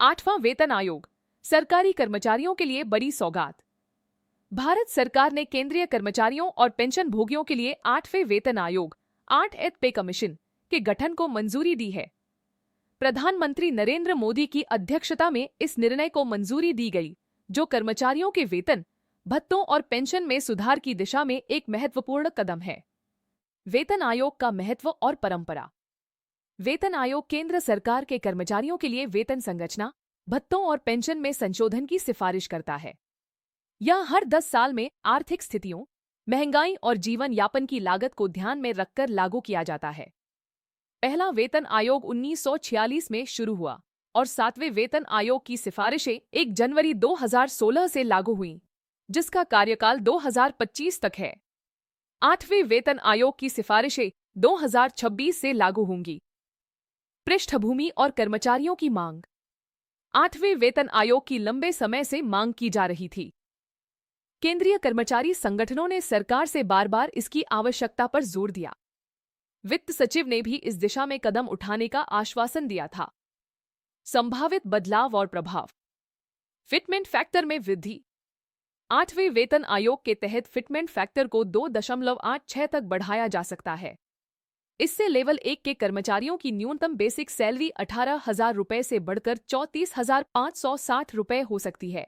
8वां वेतन आयोग, सरकारी कर्मचारियों के लिए बड़ी सौगात। भारत सरकार ने केंद्रीय कर्मचारियों और पेंशन भोगियों के लिए 8वें वेतन आयोग 8th पे कमीशन के गठन को मंजूरी दी है। प्रधानमंत्री नरेंद्र मोदी की अध्यक्षता में इस निर्णय को मंजूरी दी गई, जो कर्मचारियों के वेतन, भत्तों और पेंशन में सुधार की दिशा में एक महत्वपूर्ण कदम है। वेतन आयोग का महत्व और परंपरा। वेतन आयोग केंद्र सरकार के कर्मचारियों के लिए वेतन संरचना, भत्तों और पेंशन में संशोधन की सिफारिश करता है। यह हर 10 साल में आर्थिक स्थितियों, महंगाई और जीवन यापन की लागत को ध्यान में रखकर लागू किया जाता है। पहला वेतन आयोग 1946 में शुरू हुआ और 7वें वेतन आयोग की सिफारिशें 1 जनवरी 2016 से लागू हुईं, जिसका कार्यकाल 2025 तक है। 8वें वेतन आयोग की सिफारिशें 2026 से लागू होंगी। पृष्ठभूमि और कर्मचारियों की मांग। 8वें वेतन आयोग की लंबे समय से मांग की जा रही थी। केंद्रीय कर्मचारी संगठनों ने सरकार से बार बार इसकी आवश्यकता पर जोर दिया। वित्त सचिव ने भी इस दिशा में कदम उठाने का आश्वासन दिया था। संभावित बदलाव और प्रभाव। फिटमेंट फैक्टर में वृद्धि। 8वें वेतन आयोग के तहत फिटमेंट फैक्टर को 2.86 तक बढ़ाया जा सकता है। इससे लेवल 1 के कर्मचारियों की न्यूनतम बेसिक सैलरी 18,000 रुपये से बढ़कर 34,560 रुपये हो सकती है।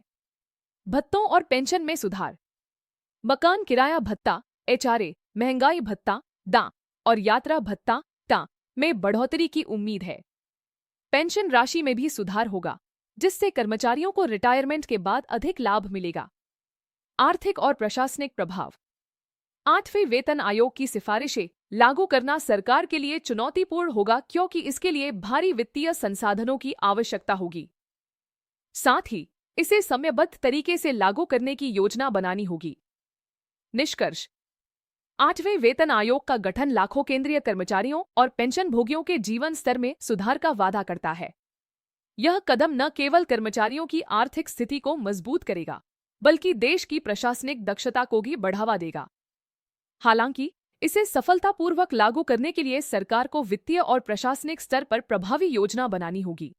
भत्तों और पेंशन में सुधार। मकान किराया भत्ता, HRA, महंगाई भत्ता, DA और यात्रा भत्ता, TA में बढ़ोतरी की उम्मीद है। पेंशन राशि में भी सुधार होगा, जिससे कर्मचारियों को रिटायरमेंट के बाद अधिक लाभ मिलेगा। आर्थिक और प्रशासनिक प्रभाव। 8वें वेतन आयोग की सिफारिशें लागू करना सरकार के लिए चुनौतीपूर्ण होगा, क्योंकि इसके लिए भारी वित्तीय संसाधनों की आवश्यकता होगी। साथ ही इसे समयबद्ध तरीके से लागू करने की योजना बनानी होगी। निष्कर्ष। 8वें वेतन आयोग का गठन लाखों केंद्रीय कर्मचारियों और पेंशन भोगियों के जीवन स्तर में सुधार का वादा करता है। यह कदम न केवल कर्मचारियों की आर्थिक स्थिति को मजबूत करेगा, बल्कि देश की प्रशासनिक दक्षता को भी बढ़ावा देगा। हालांकि इसे सफलतापूर्वक लागू करने के लिए सरकार को वित्तीय और प्रशासनिक स्तर पर प्रभावी योजना बनानी होगी।